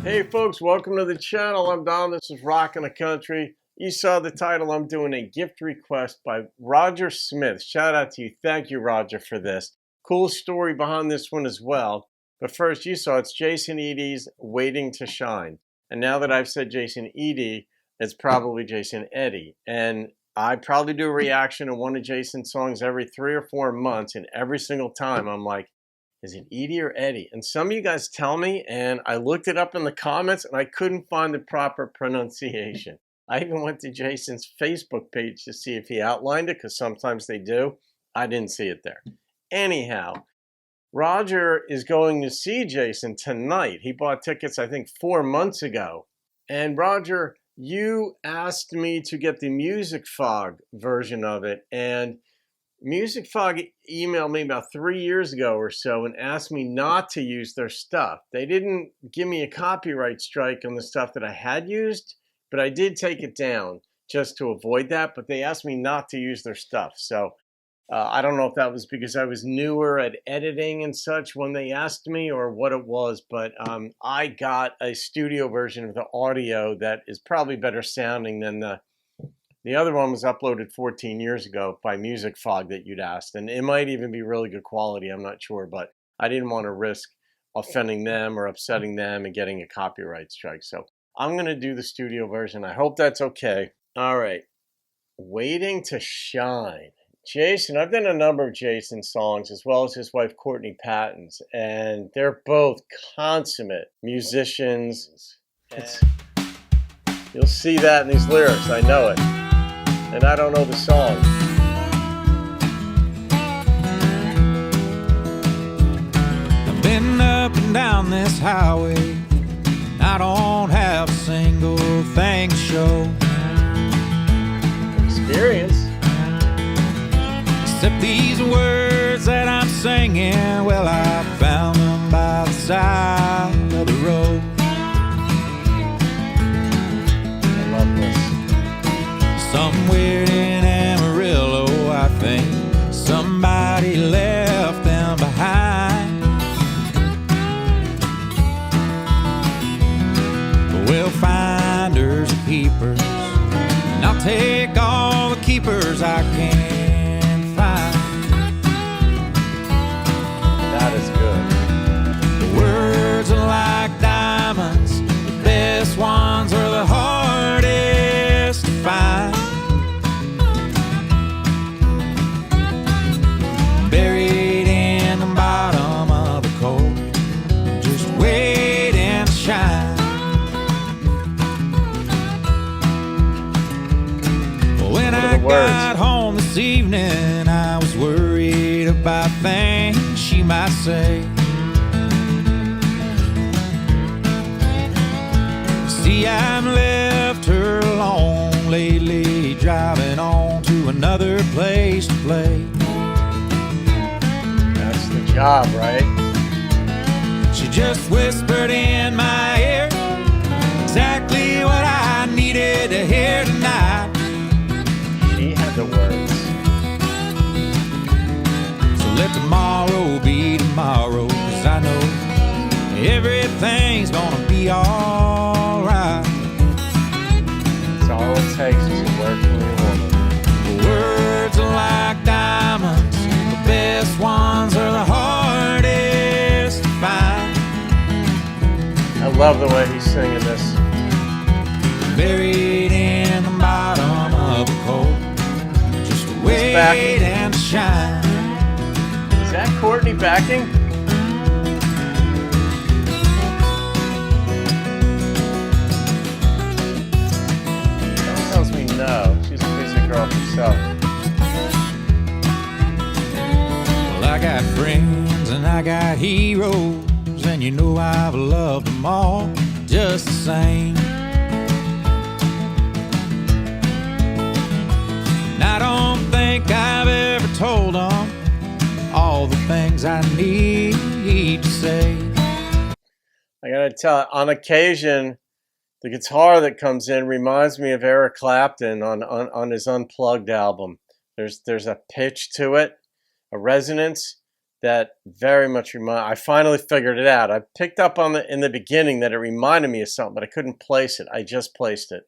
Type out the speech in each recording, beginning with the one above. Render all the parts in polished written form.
Hey folks, welcome to the channel. I'm Don. This is Rockin' the Country. You saw the title. I'm doing a gift request by Roger Smith. Shout out to you. Thank you, Roger, for this. Cool story behind this one as well. But first, you saw it's Jason Eady's Waiting to Shine. And now that I've said Jason Eady, it's probably Jason Eady. And I probably do a reaction to one of Jason's songs every 3 or 4 months. And every single time I'm like, is it Eady or Eddie? And some of you guys tell me, and I looked it up in the comments, and I couldn't find the proper pronunciation. I even went to Jason's Facebook page to see if he outlined it, because sometimes they do. I didn't see it there. Anyhow, Roger is going to see Jason tonight. He bought tickets, I think, 4 months ago. And Roger, you asked me to get the Music Fog version of it, and Music Fog emailed me about 3 years ago or so and asked me not to use their stuff. They didn't give me a copyright strike on the stuff that I had used, but I did take it down just to avoid that. But they asked me not to use their stuff. So I don't know if that was because I was newer at editing and such when they asked me or what it was. But I got a studio version of the audio that is probably better sounding than the other one was uploaded 14 years ago by Music Fog that you'd asked. And it might even be really good quality. I'm not sure. But I didn't want to risk offending them or upsetting them and getting a copyright strike. So I'm going to do the studio version. I hope that's okay. All right. Waiting to Shine. Jason, I've done a number of Jason songs as well as his wife Courtney Patton's. And they're both consummate musicians. You'll see that in these lyrics. I know it. And I don't know the song. I've been up and down this highway. I don't have a single thing to show. Experience. Except these words that I'm singing. Well, I found them by the side of the road. I love this. Somewhere in Amarillo, I think somebody left them behind. Well, finders and keepers, and I'll take all the keepers I can find. That is good. The words are like diamonds. The best ones are the hardest to find. Buried in the bottom of the coal, just waiting to shine. When I got home this evening, I was worried about things she might say. See, I've left her alone lately, driving on to another place to play. That's the job, right? She just whispered in my ear exactly what I needed to hear tonight. She had the words. So let tomorrow be tomorrow, 'cause I know everything's gonna be alright. That's all it takes is a word from your woman. The words are like diamonds. The best ones are the hardest to find. I love the way he's singing this. Buried in the bottom of a coal, just wait and shine. Is that Courtney backing? That tells me no. She's a music girl herself. Well, I got friends and I got heroes, and you know I've loved them all just the same. And I don't think I've ever told them all the things I need to say. I gotta tell, on occasion, the guitar that comes in reminds me of Eric Clapton on his Unplugged album. There's a pitch to it, a resonance that very much I finally figured it out. I picked up on in the beginning that it reminded me of something, but I couldn't place it. I just placed it.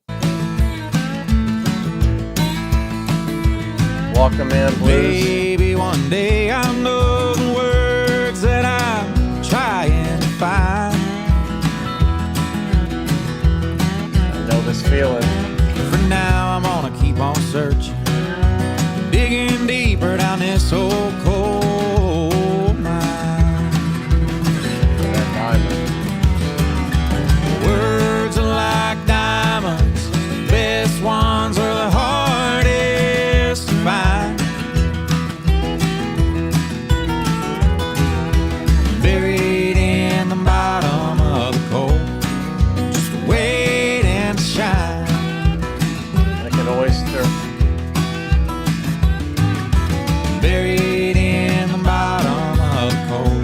Walk a Man Blues. Maybe one day I'll know the words that I'm trying to find. I know this feeling. For now I'm gonna keep on searching, digging deeper down this old coal mine. That diamond. Words are like diamonds, the best ones are the hardest to find. Buried in the bottom of the coal, just waiting to shine. Like an oyster. Buried in the bottom of the coal,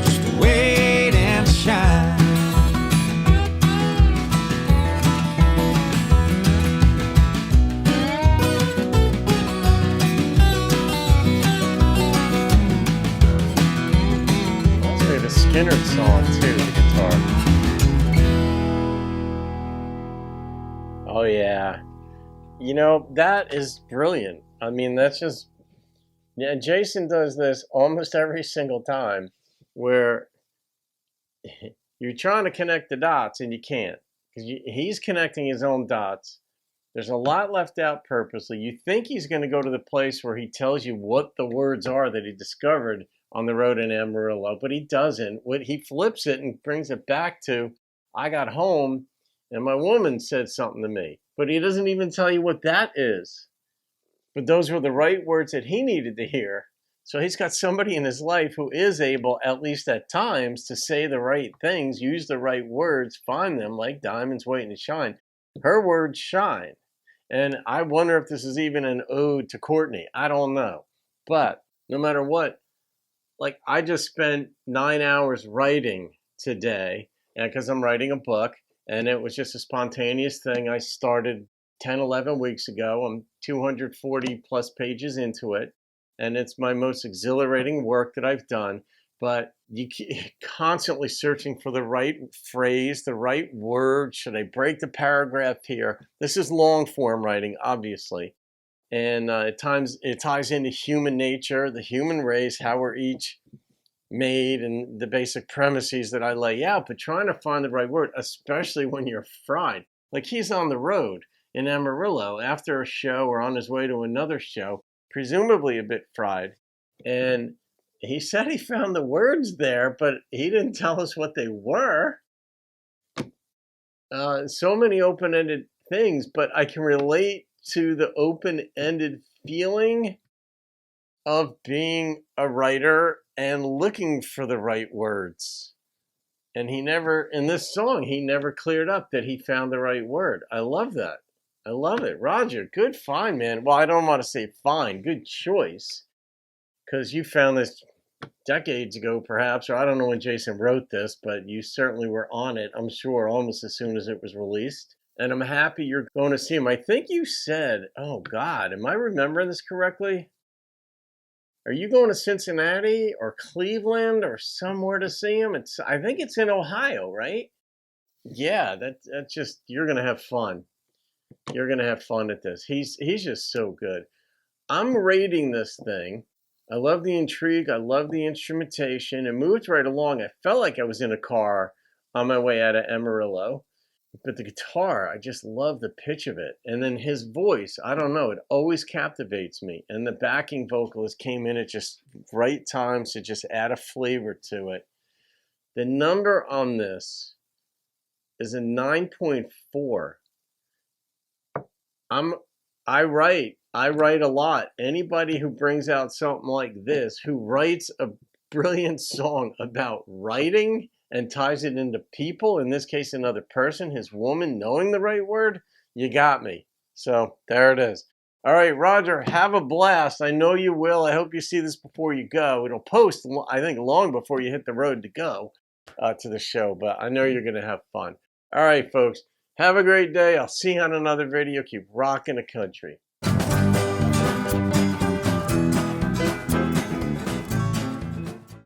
just waiting to shine. The Skinner song too, the guitar. Oh yeah. You know, that is brilliant. I mean, that's just, yeah, Jason does this almost every single time where you're trying to connect the dots and you can't, because he's connecting his own dots. There's a lot left out purposely. You think he's going to go to the place where he tells you what the words are that he discovered on the road in Amarillo, but he doesn't. He flips it and brings it back to, I got home and my woman said something to me, but he doesn't even tell you what that is. But those were the right words that he needed to hear. So he's got somebody in his life who is able, at least at times, to say the right things, use the right words, find them like diamonds waiting to shine. Her words shine. And I wonder if this is even an ode to Courtney. I don't know. But no matter what, like, I just spent 9 hours writing today, and because I'm writing a book, and it was just a spontaneous thing. I started 10, 11 weeks ago. I'm 240 plus pages into it, and it's my most exhilarating work that I've done. But you keep constantly searching for the right phrase, the right word. Should I break the paragraph here? This is long form writing, obviously. And at times it ties into human nature, the human race, how we're each made, and the basic premises that I lay out. But trying to find the right word, especially when you're fried. Like, he's on the road in Amarillo after a show or on his way to another show, presumably a bit fried. And he said he found the words there, but he didn't tell us what they were. So many open-ended things, but I can relate to the open-ended feeling of being a writer and looking for the right words. And he never, in this song, he never cleared up that he found the right word. I love that. I love it. Roger, good find, man. Well, I don't want to say find, good choice, because you found this decades ago, perhaps, or I don't know when Jason wrote this, but you certainly were on it, I'm sure, almost as soon as it was released. And I'm happy you're going to see him. I think you said, oh God, am I remembering this correctly? Are you going to Cincinnati or Cleveland or somewhere to see him? I think it's in Ohio, right? Yeah, that's just, you're going to have fun. You're going to have fun at this. He's just so good. I'm rating this thing. I love the intrigue. I love the instrumentation. It moved right along. I felt like I was in a car on my way out of Amarillo. But the guitar, I just love the pitch of it. And then his voice, I don't know, it always captivates me. And the backing vocalist came in at just right times to just add a flavor to it. The number on this is a 9.4. I write a lot. Anybody who brings out something like this, who writes a brilliant song about writing and ties it into people, in this case another person, his woman, knowing the right word, you got me. So there it is. All right, Roger, have a blast. I know you will. I hope you see this before you go. It'll post, I think, long before you hit the road to go to the show, but I know you're going to have fun. All right, folks, have a great day. I'll see you on another video. Keep rocking the country.